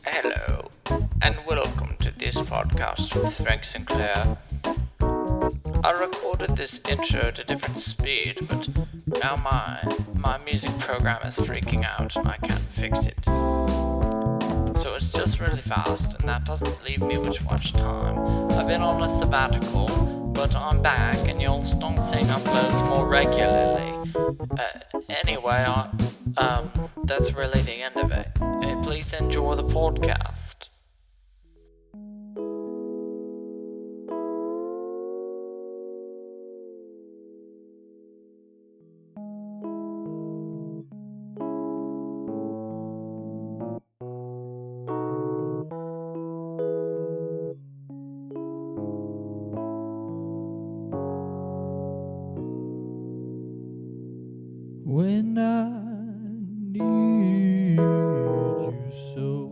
Hello, and welcome to this podcast with Frank Sinclair. I recorded this intro at a different speed, but now my music program is freaking out and I can't fix it. So it's just really fast, and that doesn't leave me with much time. I've been on a sabbatical, but I'm back, and you'll start seeing uploads more regularly. Anyway, that's really the end of it. Please enjoy the podcast. When I need you so,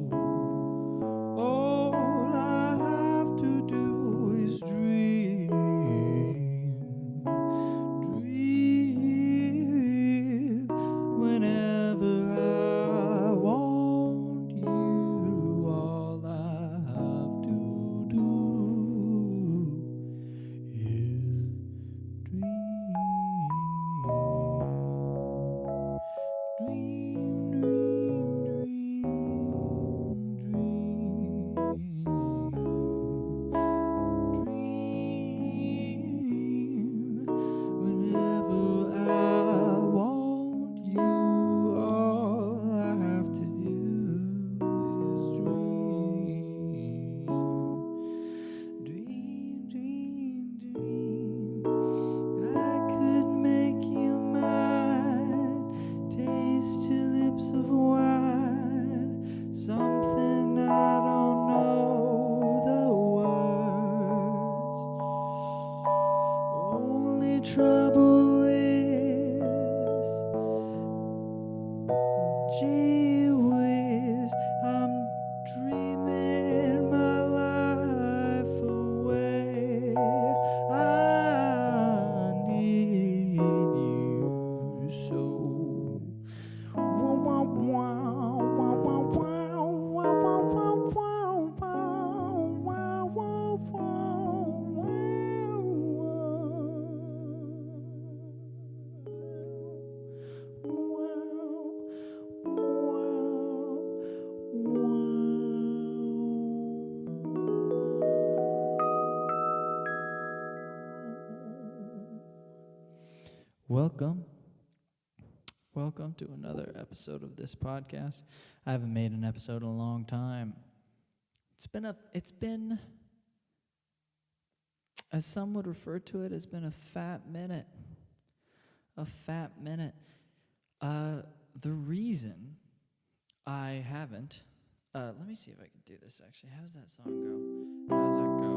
all I have to do is dream, dream. Whenever I want you, all I have to do is dream. Dream, whenever I want you, all I have to do is dream. I could make you mine, taste your lips of wine, something I don't know the words. Only trouble is, gee whiz, I'm dreaming my life away. I need you so. Wow, wow, wow, wow, wow, wow, wow, wow, wow, wow, wow, Welcome to another episode of this podcast. I haven't made an episode in a long time. It's been, as some would refer to it, it's been a fat minute. A fat minute. The reason I haven't, let me see if I can do this actually. How does that song go? How does that go?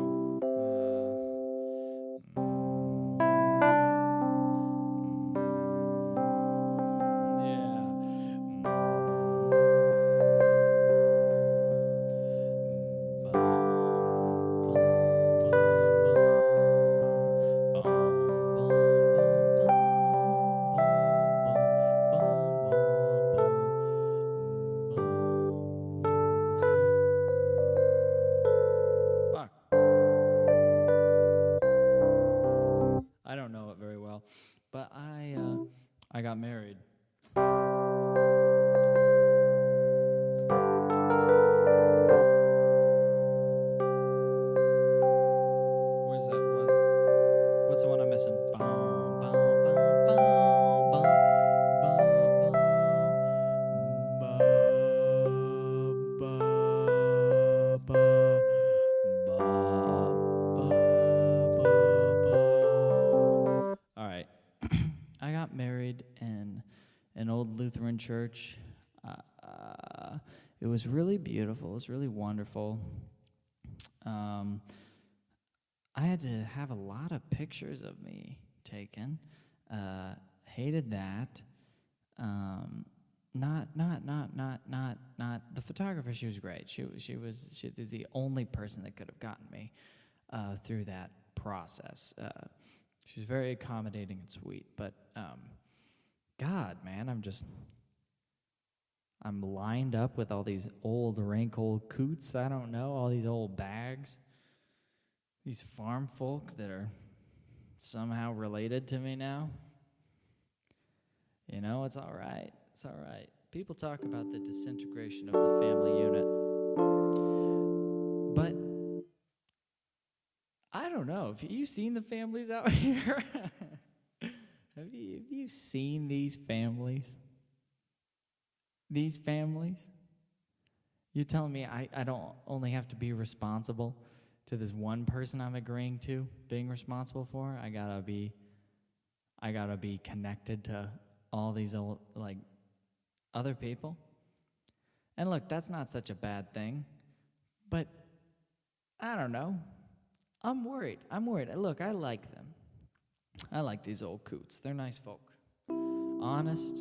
I don't know it very well, but I got married. Where's that one? What's the one I'm missing? All right. I got married in an old Lutheran church. It was really beautiful. It was really wonderful. I had to have a lot of pictures of me taken. Hated that. Not. The photographer, she was great. She was the only person that could have gotten me through that process. She was very accommodating and sweet, but God, man, I'm lined up with all these old wrinkled coots, I don't know, all these old bags, these farm folk that are somehow related to me now. You know, it's all right. It's all right. People talk about the disintegration of the family unit. But I don't know. Have you seen the families out here? Have you seen these families? These families? You're telling me I don't only have to be responsible to this one person I'm agreeing to being responsible for? I gotta be connected to all these old, like, other people? And look, that's not such a bad thing. But I don't know. I'm worried. Look, I like them. I like these old coots. They're nice folk. Honest.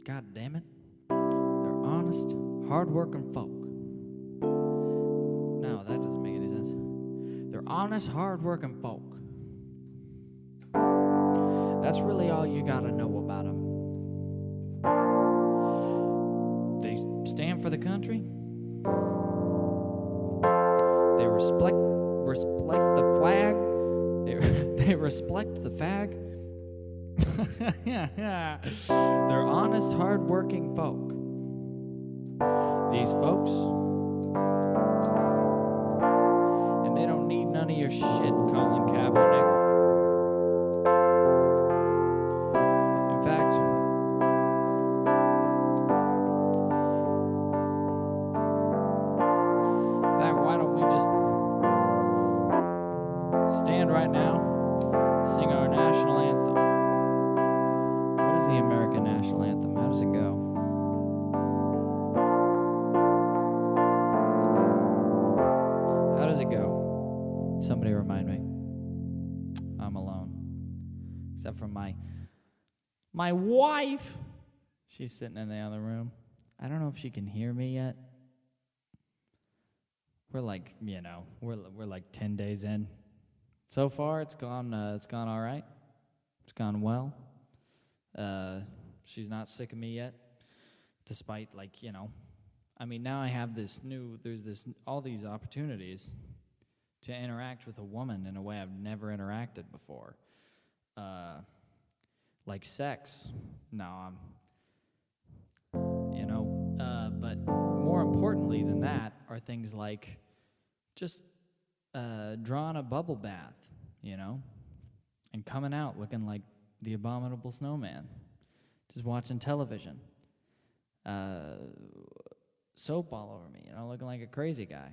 God damn it. They're honest, hard-working folk. No, that doesn't make any sense. They're honest, hard-working folk. That's really all you gotta know about them. They stand for the country. They respect the flag. They respect the fag. Yeah. They're honest, hard-working folk. These folks. And they don't need none of your shit, Colin Kaepernick. In fact, why don't we just stand right now, sing our national anthem? What is the American national anthem? How does it go? How does it go? Somebody remind me. I'm alone. Except for my wife. She's sitting in the other room. I don't know if she can hear me yet. We're like, we're like 10 days in. So far, it's gone all right. It's gone well. She's not sick of me yet, despite now I have all these opportunities to interact with a woman in a way I've never interacted before. Like sex. No, but more importantly than that are things like just drawing a bubble bath, and coming out looking like the abominable snowman, just watching television, soap all over me, looking like a crazy guy.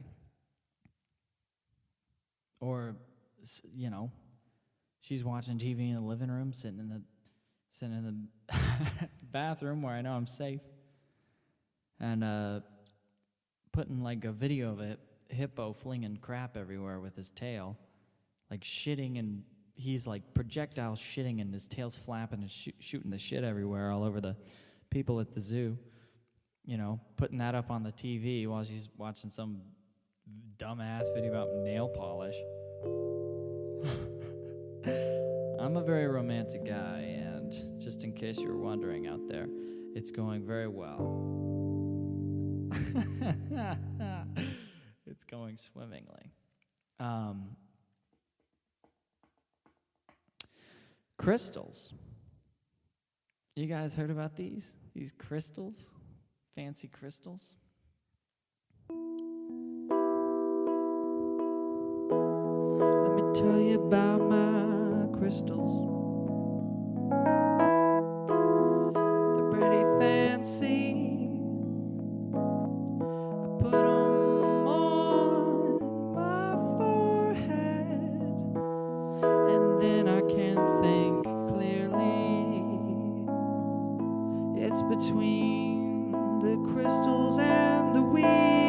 Or, she's watching TV in the living room, sitting in the bathroom where I know I'm safe, and putting like a video of a hippo flinging crap everywhere with his tail, like shitting, and he's like projectile shitting and his tail's flapping and shooting the shit everywhere all over the people at the zoo, putting that up on the TV while she's watching some dumbass video about nail polish. I'm a very romantic guy, and just in case you were wondering out there, it's going very well. It's going swimmingly. Crystals. You guys heard about these? These crystals? Fancy crystals? Let me tell you about my crystals. They're pretty fancy. I put them on my forehead, and then I can think clearly. It's between the crystals and the weed.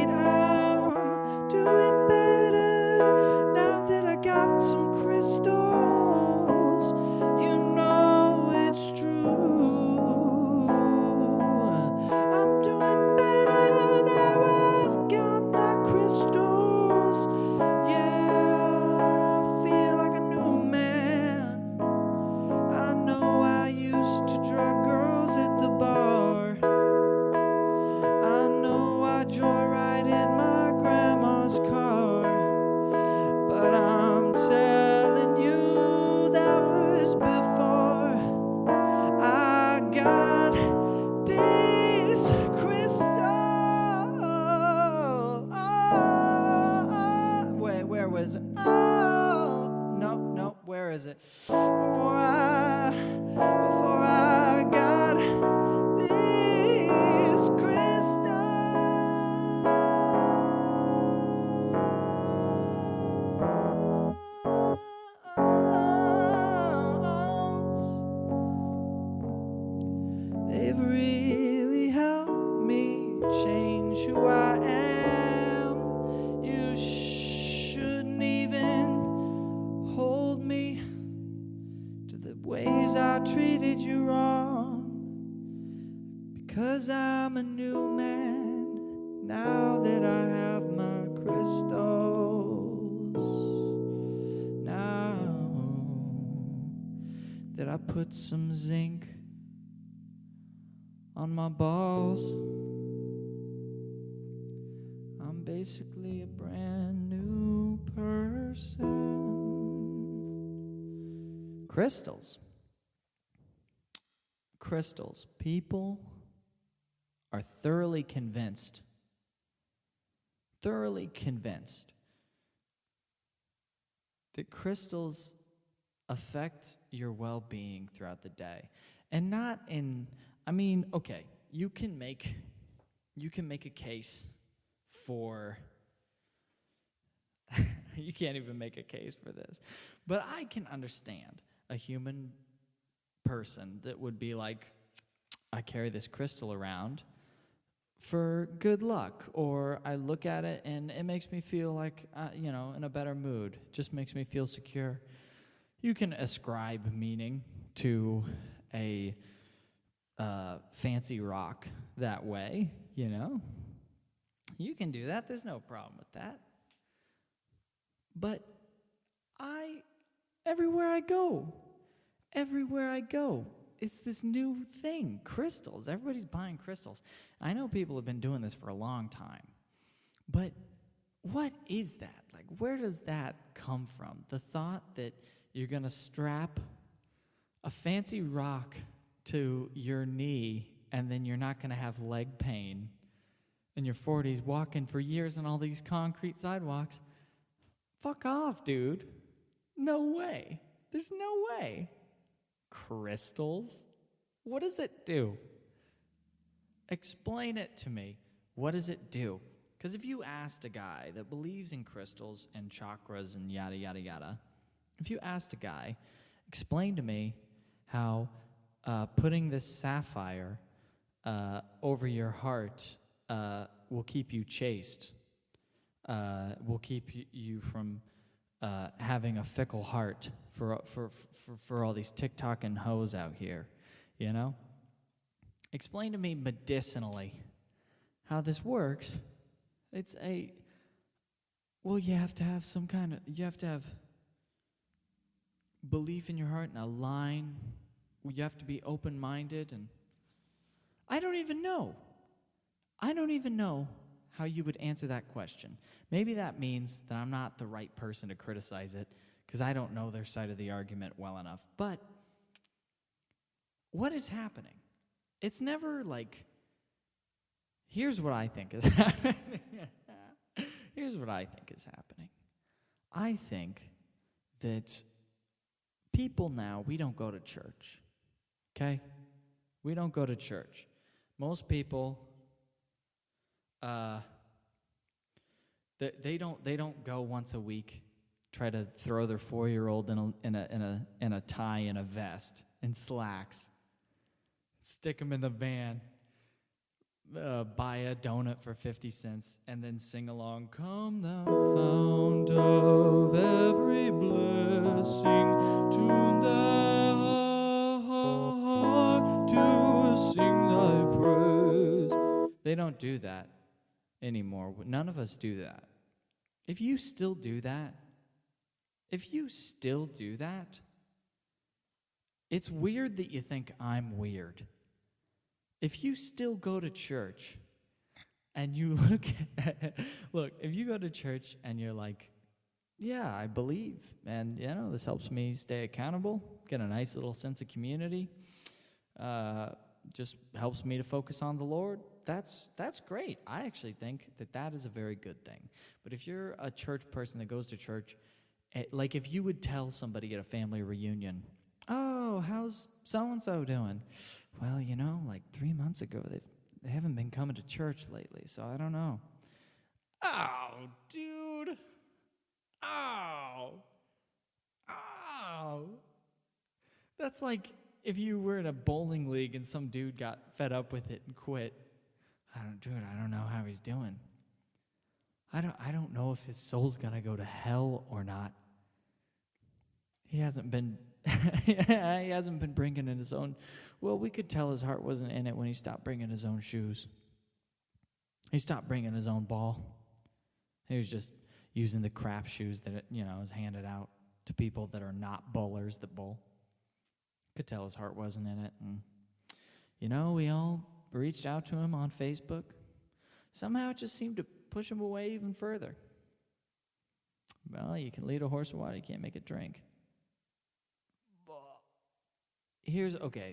I'm doing better now that I got some crystals. You know it's true. I'm doing better now I've got it? Before I got these crystals, they've really helped me change who I am. You shouldn't even hold me to the ways I treated you wrong, because I'm a new man now that I have my crystals. Now that I put some zinc on my balls, I'm basically a brand new person. Crystals. Crystals. People are thoroughly convinced that crystals affect your well-being throughout the day. And not in, I mean, okay, you can make a case for you can't even make a case for this. But I can understand a human person that would be like, I carry this crystal around for good luck, or I look at it and it makes me feel like, in a better mood. It just makes me feel secure. You can ascribe meaning to a fancy rock that way, You can do that. There's no problem with that. But everywhere I go, it's this new thing, crystals. Everybody's buying crystals. I know people have been doing this for a long time. But what is that? Like, where does that come from? The thought that you're going to strap a fancy rock to your knee and then you're not going to have leg pain in your 40s walking for years on all these concrete sidewalks. Fuck off, dude. No way. There's no way. Crystals? What does it do? Explain it to me. What does it do? Because if you asked a guy that believes in crystals and chakras and yada, yada, yada, if you asked a guy, explain to me how putting this sapphire over your heart will keep you chaste, will keep you from having a fickle heart for all these TikTok and hoes out here, Explain to me medicinally how this works. You have to have you have to have belief in your heart and a line. You have to be open-minded, and I don't even know how you would answer that question. Maybe that means that I'm not the right person to criticize it because I don't know their side of the argument well enough. But what is happening? It's never like, here's what I think is happening. Here's what I think is happening. I think that people now, we don't go to church, okay? We don't go to church. Most people, they don't go once a week, try to throw their 4-year-old in a tie and a vest and slacks, stick them in the van, buy a donut for 50 cents, and then sing along, "Come thou fount of every blessing, tune thy heart to sing thy praise." They don't do that anymore. None of us do that. If you still do that, it's weird that you think I'm weird. If you still go to church and you if you go to church and you're like, yeah, I believe, and this helps me stay accountable, get a nice little sense of community, just helps me to focus on the Lord, that's great. I actually think that is a very good thing. But if you're a church person that goes to church Like if you would tell somebody at a family reunion, oh, how's so-and-so doing? Well, like 3 months ago, they haven't been coming to church lately, so I don't know. Oh, dude. Oh. That's like if you were in a bowling league and some dude got fed up with it and quit. I don't know how he's doing. I don't know if his soul's gonna go to hell or not. He hasn't been bringing in his own. Well, we could tell his heart wasn't in it when he stopped bringing his own shoes. He stopped bringing his own ball. He was just using the crap shoes that is handed out to people that are not bowlers that bowl. Could tell his heart wasn't in it. And, we all reached out to him on Facebook. Somehow it just seemed to push him away even further. Well, you can lead a horse to water, you can't make it drink.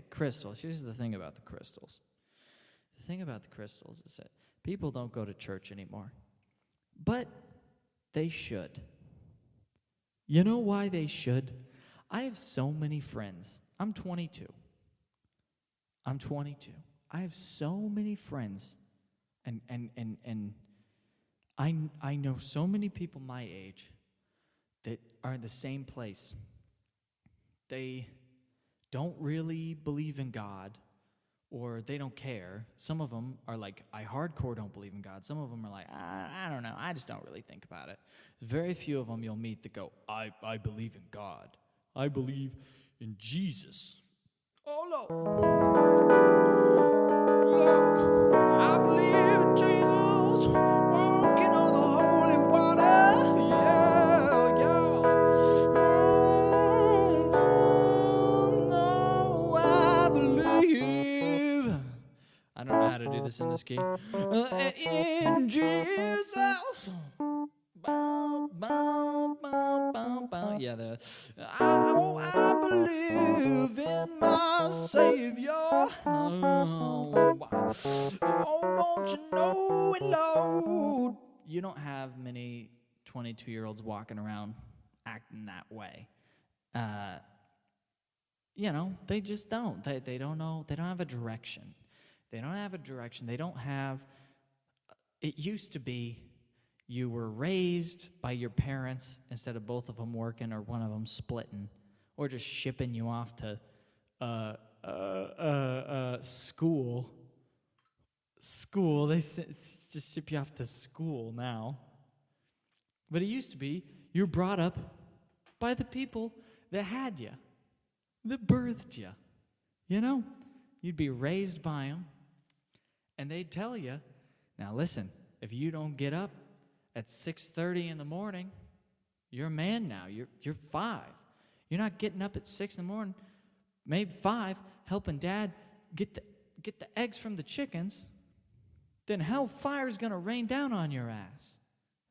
Crystals. Here's the thing about the crystals. The thing about the crystals is that people don't go to church anymore. But they should. You know why they should? I have so many friends. I'm 22. I have so many friends, and I know so many people my age that are in the same place. They don't really believe in God, or they don't care. Some of them are like, I hardcore don't believe in God. Some of them are like, I don't know, I just don't really think about it. There's very few of them you'll meet that go, I believe in God. I believe in Jesus. Oh, Lord, I believe in Jesus, walking on the holy water. No, I believe. I don't know how to do this in this key. In Jesus. Bow, bow, bow, bow, bow. Yeah, I believe in my Savior. Oh, don't you know it, Lord? You don't have many 22-year-olds walking around acting that way. They just don't. They don't know. They don't have a direction. They don't have. It used to be you were raised by your parents instead of both of them working or one of them splitting or just shipping you off to school. They just ship you off to school now. But it used to be you were brought up by the people that had you, that birthed you. You'd be raised by them, and they'd tell you, now listen, if you don't get up at 6:30 in the morning, you're a man now. You're 5. You're not getting up at 6 in the morning, maybe 5, helping Dad get the eggs from the chickens. Then hellfire's gonna rain down on your ass.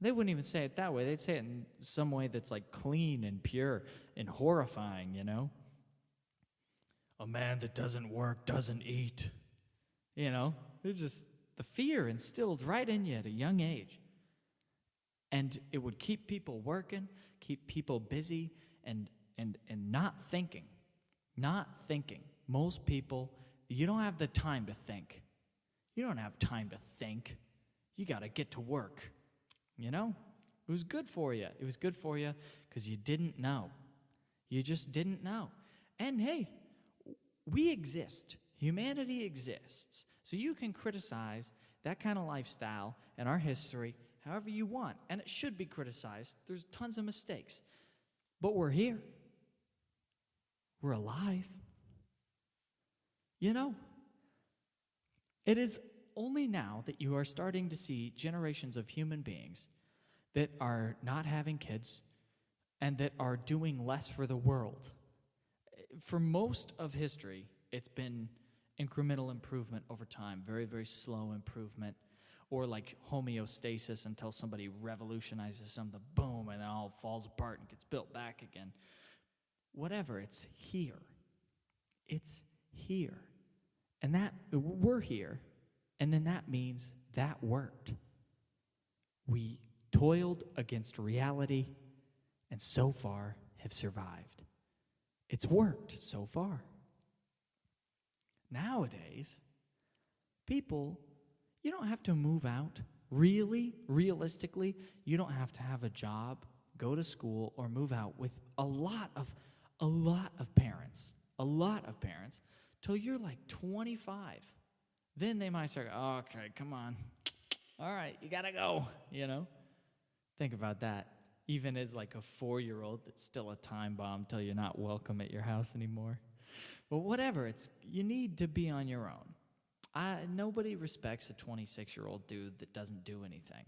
They wouldn't even say it that way. They'd say it in some way that's like clean and pure and horrifying. A man that doesn't work doesn't eat. It's just the fear instilled right in you at a young age. And it would keep people working, keep people busy, and not thinking. Not thinking. Most people, you don't have the time to think. You don't have time to think. You got to get to work. It was good for you. It was good for you because you didn't know. You just didn't know. And hey, we exist. Humanity exists. So you can criticize that kind of lifestyle and our history however you want. And it should be criticized. There's tons of mistakes. But we're here. We're alive. It is only now that you are starting to see generations of human beings that are not having kids and that are doing less for the world. For most of history, it's been incremental improvement over time, very, very slow improvement, or like homeostasis until somebody revolutionizes something, boom, and it all falls apart and gets built back again. Whatever, it's here. It's here. And that, we're here, and then that means that worked. We toiled against reality, and so far have survived. It's worked so far. Nowadays, people, you don't have to move out. Realistically, you don't have to have a job, go to school, or move out with a lot of parents, till you're like 25. Then they might start, oh, okay, come on. All right, you gotta go, Think about that. Even as like a 4-year-old, it's still a time bomb till you're not welcome at your house anymore. But whatever, you need to be on your own. Nobody respects a 26-year-old dude that doesn't do anything.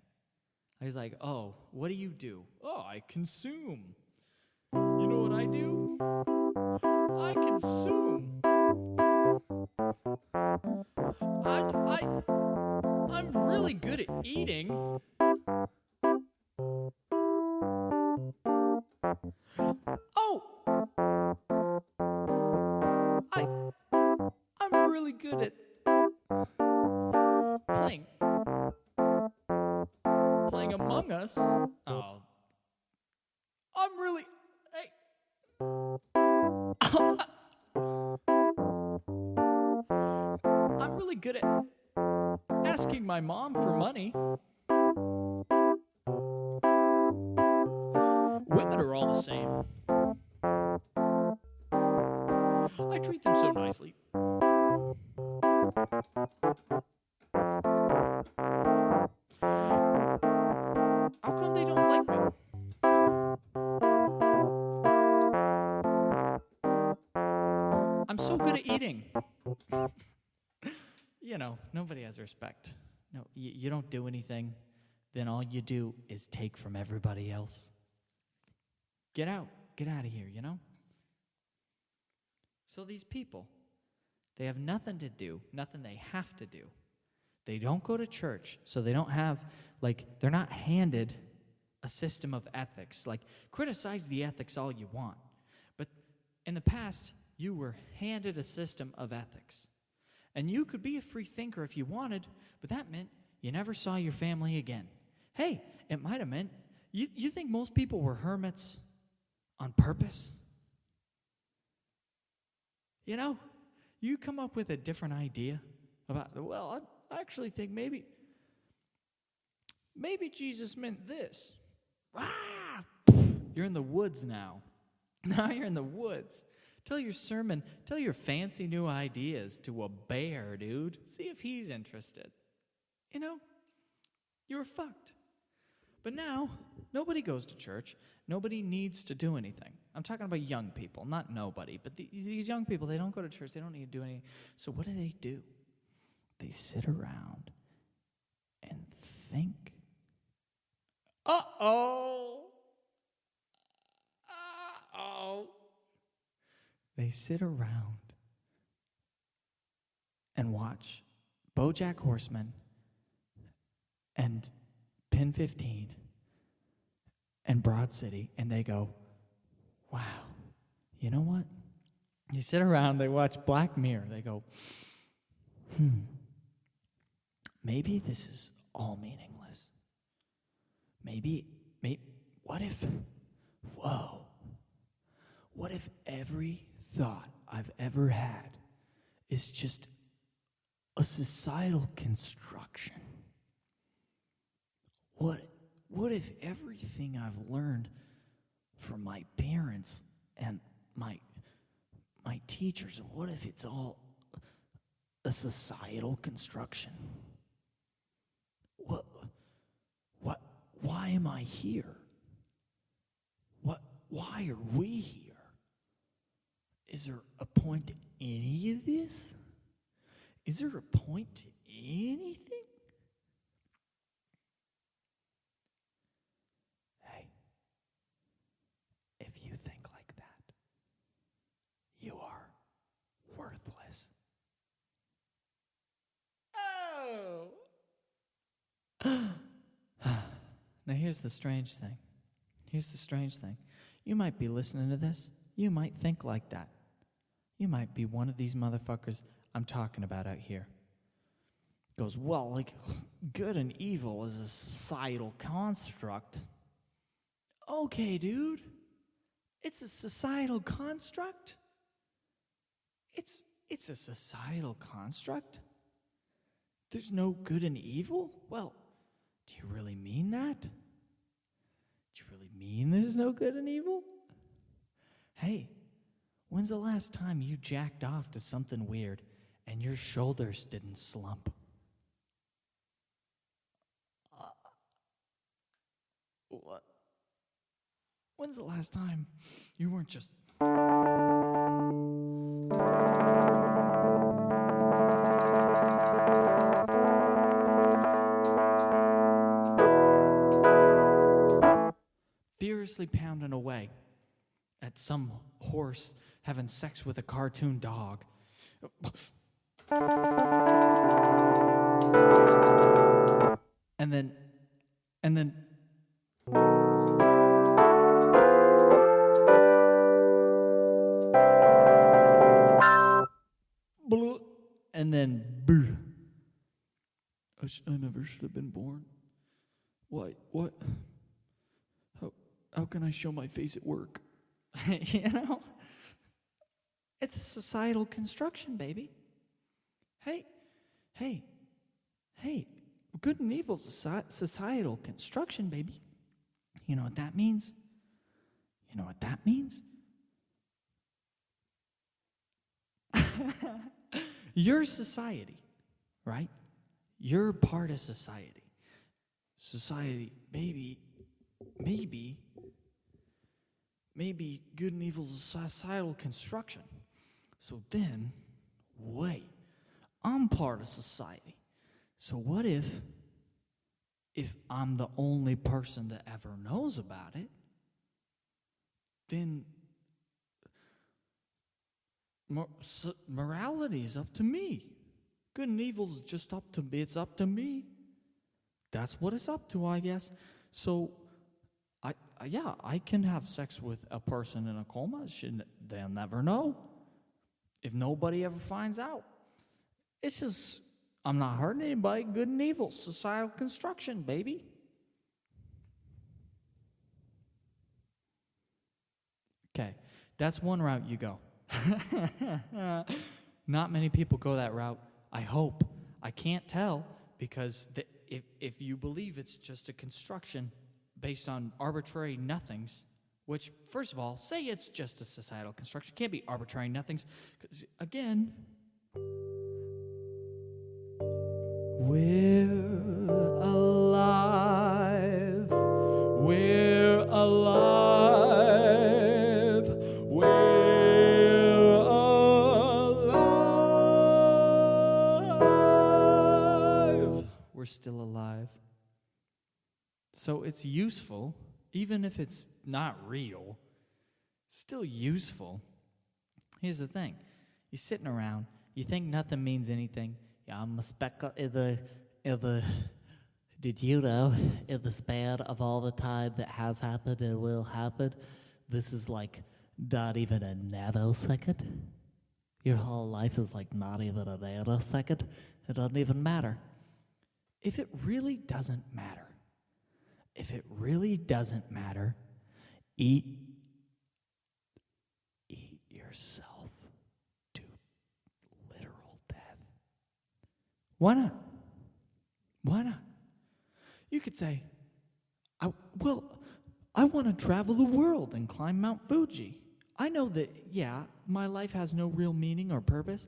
He's like, oh, what do you do? Oh, I consume. You know what I do? I consume. I'm really good at eating. Oh, I'm really good at playing Among Us. Oh, I'm really, hey. I'm really good at asking my mom for money. Women are all the same. I treat them so nicely. How come they don't like me? I'm so good at eating. Nobody has respect. No, you don't do anything. Then all you do is take from everybody else. Get out of here, So these people, they have nothing to do, nothing they have to do. They don't go to church, so they don't have, they're not handed a system of ethics. Criticize the ethics all you want. But in the past, you were handed a system of ethics. And you could be a free thinker if you wanted, but that meant you never saw your family again. Hey, it might have meant, you think most people were hermits on purpose? You come up with a different idea about, I actually think maybe Jesus meant this. Ah! You're in the woods now. Now you're in the woods. Tell your sermon, tell your fancy new ideas to a bear, dude. See if he's interested. You were fucked. But now, nobody goes to church. Nobody needs to do anything. I'm talking about young people, not nobody. But these young people, they don't go to church. They don't need to do anything. So what do? They sit around and think. Uh-oh. They sit around and watch BoJack Horseman and Pin 15 and Broad City, and they go, wow, you know what? They sit around, they watch Black Mirror, they go, maybe this is all meaningless. Maybe, what if every thought I've ever had is just a societal construction? What if everything I've learned from my parents and my teachers, what if it's all a societal construction? Why am I here? Why are we here? Is there a point to any of this? Is there a point to anything? Hey, if you think like that, you are worthless. Oh! Now here's the strange thing. You might be listening to this. You might think like that. You might be one of these motherfuckers I'm talking about out here. Goes, well, good and evil is a societal construct. Okay, dude. It's a societal construct. It's a societal construct. There's no good and evil? Well, do you really mean that? Do you really mean there's no good and evil? Hey, when's the last time you jacked off to something weird and your shoulders didn't slump? What? When's the last time you weren't just... furiously pounding away at some horse having sex with a cartoon dog? And then and then boo. I never should have been born. Why? What? How can I show my face at work? You know? It's a societal construction, baby. Hey. Good and evil's a societal construction, baby. You know what that means? You're society, right? You're part of society. Society, maybe good and evil's a societal construction. So then, wait, I'm part of society. So what if I'm the only person that ever knows about it, then morality's up to me. Good and evil's just up to me. It's up to me. That's what it's up to, I guess. So, I can have sex with a person in a coma. They'll never know. If nobody ever finds out. It's just, I'm not hurting anybody. Good and evil. Societal construction, baby. Okay, that's one route you go. Not many people go that route. I hope. I can't tell because if you believe it's just a construction based on arbitrary nothings, which, first of all, say it's just a societal construction. It can't be arbitrary nothings because, again, we're alive. We're alive. We're alive. We're still alive. So it's useful, even if it's not real, still useful. Here's the thing. You're sitting around, you think nothing means anything. Yeah, I'm a speck in the did you know, in the span of all the time that has happened and will happen, this is like not even a nanosecond? Your whole life is like not even a nanosecond. It doesn't even matter. If it really doesn't matter, eat yourself to literal death. Why not? You could say, I want to travel the world and climb Mount Fuji. I know that, yeah, my life has no real meaning or purpose,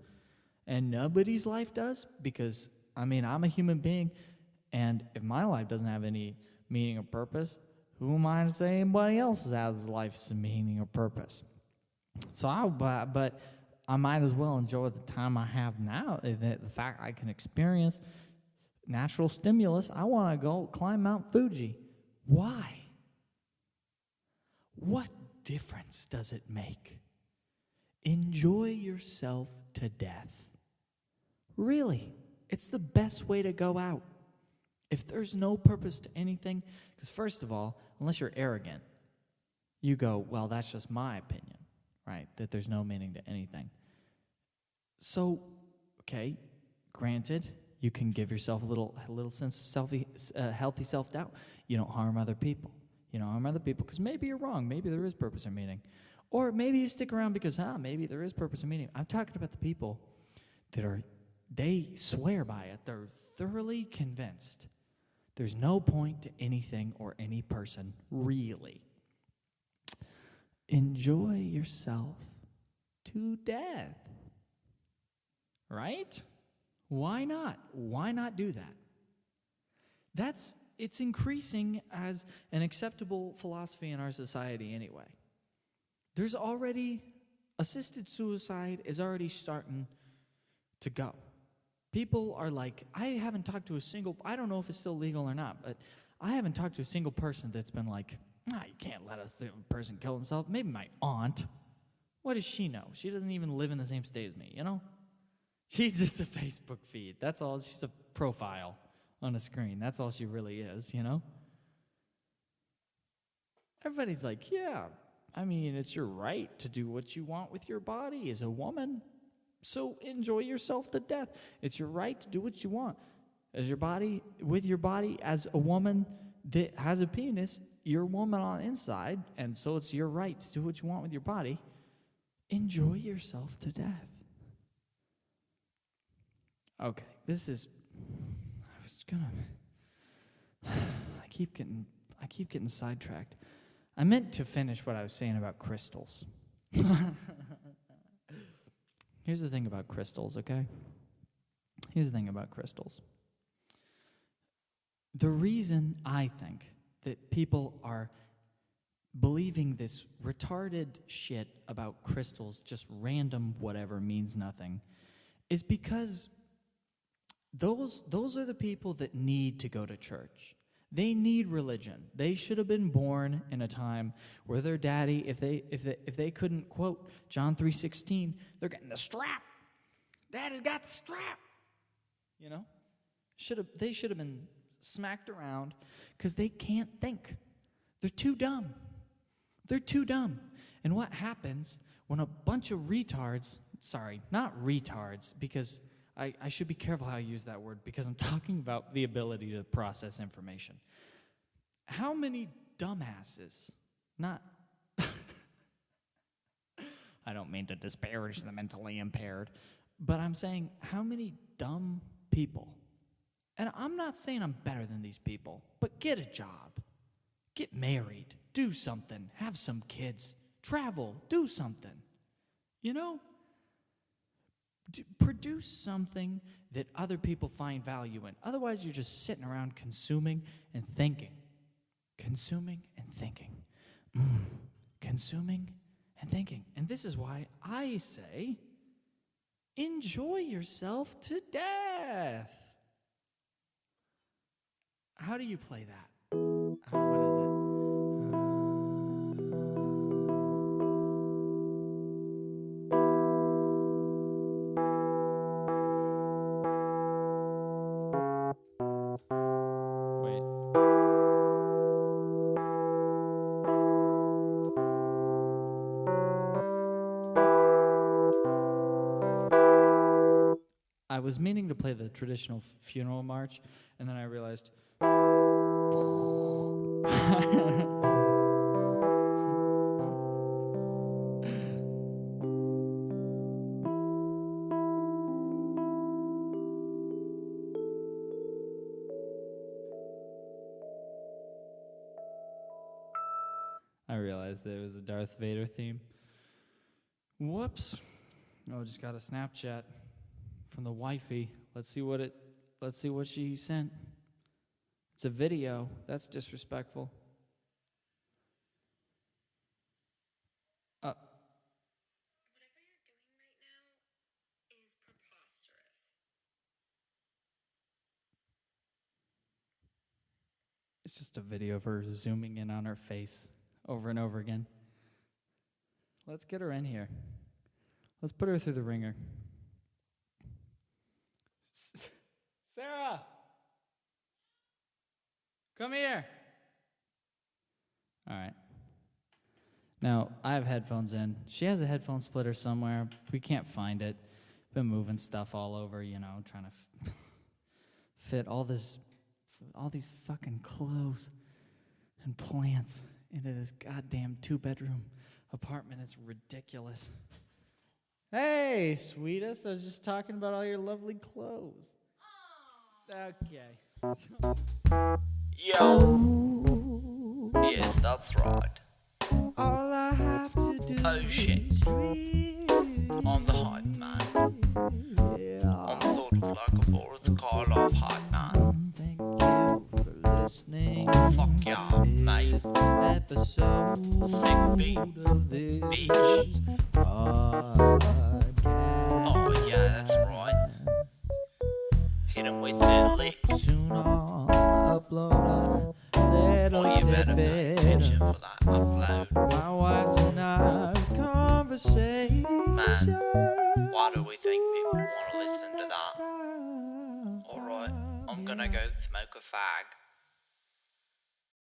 and nobody's life does, because, I'm a human being, and if my life doesn't have any meaning or purpose, who am I to say anybody else's life's meaning or purpose? So, but I might as well enjoy the time I have now, the fact I can experience natural stimulus. I want to go climb Mount Fuji. Why? What difference does it make? Enjoy yourself to death. Really, it's the best way to go out. If there's no purpose to anything, because first of all, unless you're arrogant, you go, well, that's just my opinion, right? That there's no meaning to anything. So, okay, granted, you can give yourself a little sense of healthy self-doubt. You don't harm other people. Harm other people because maybe you're wrong. Maybe there is purpose or meaning. Or maybe you stick around because, maybe there is purpose or meaning. I'm talking about the people that they swear by it. They're thoroughly convinced there's no point to anything or any person, really. Enjoy yourself to death. Right? Why not? Why not do that? It's increasing as an acceptable philosophy in our society anyway. There's already, assisted suicide is already starting to go. People are like, I haven't talked to I don't know if it's still legal or not, but I haven't talked to a single person that's been like, you can't let a person kill himself. Maybe my aunt. What does she know? She doesn't even live in the same state as me, She's just a Facebook feed. That's all. She's a profile on a screen. That's all she really is, Everybody's like, yeah, it's your right to do what you want with your body as a woman. So enjoy yourself to death. It's your right to do what you want. With your body as a woman that has a penis, you're a woman on the inside, and so it's your right to do what you want with your body. Enjoy yourself to death. Okay, I keep getting sidetracked. I meant to finish what I was saying about crystals. Here's the thing about crystals, okay? Here's the thing about crystals. The reason I think that people are believing this retarded shit about crystals, just random whatever means nothing, is because those are the people that need to go to church. They need religion. They should have been born in a time where their daddy, if they couldn't quote John 3:16, they're getting the strap. Daddy's got the strap. They should have been smacked around because they can't think. They're too dumb. They're too dumb. And what happens when a bunch of retards, sorry, not retards, because I should be careful how I use that word because I'm talking about the ability to process information. How many dumbasses, not, I don't mean to disparage the mentally impaired, but I'm saying how many dumb people, and I'm not saying I'm better than these people, but get a job, get married, do something, have some kids, travel, do something, Produce something that other people find value in. Otherwise, you're just sitting around consuming and thinking. Consuming and thinking. Consuming and thinking. And this is why I say, enjoy yourself to death. How do you play that? What is it? I was meaning to play the traditional funeral march, and then I realized. I realized that it was the Darth Vader theme. Whoops. Oh, just got a Snapchat from the wifey. Let's see what she sent. It's a video. That's disrespectful. Whatever you're doing right now is preposterous. It's just a video of her zooming in on her face over and over again. Let's get her in here. Let's put her through the ringer. Sarah! Come here! All right. Now, I have headphones in. She has a headphone splitter somewhere. We can't find it. Been moving stuff all over, trying to fit all these fucking clothes. and plants into this goddamn 2-bedroom apartment. It's ridiculous. Hey, sweetest, I was just talking about all your lovely clothes. Okay. Yo. Yes, that's right. All I have to do Oh shit. is dream. I'm the hype man. I'm sort of like a Boris Karloff hype man. Thank you for listening. Fuck yeah, mate. This episode Sick beat. of this Bitch. podcast. Oh yeah, that's right. Hit 'em with their licks. Soon I'll upload a little Oh, you better pay attention tidbit for of that upload. my wife's and I's conversation. Man, why do we think people want to listen to that? Alright, I'm gonna go smoke a fag.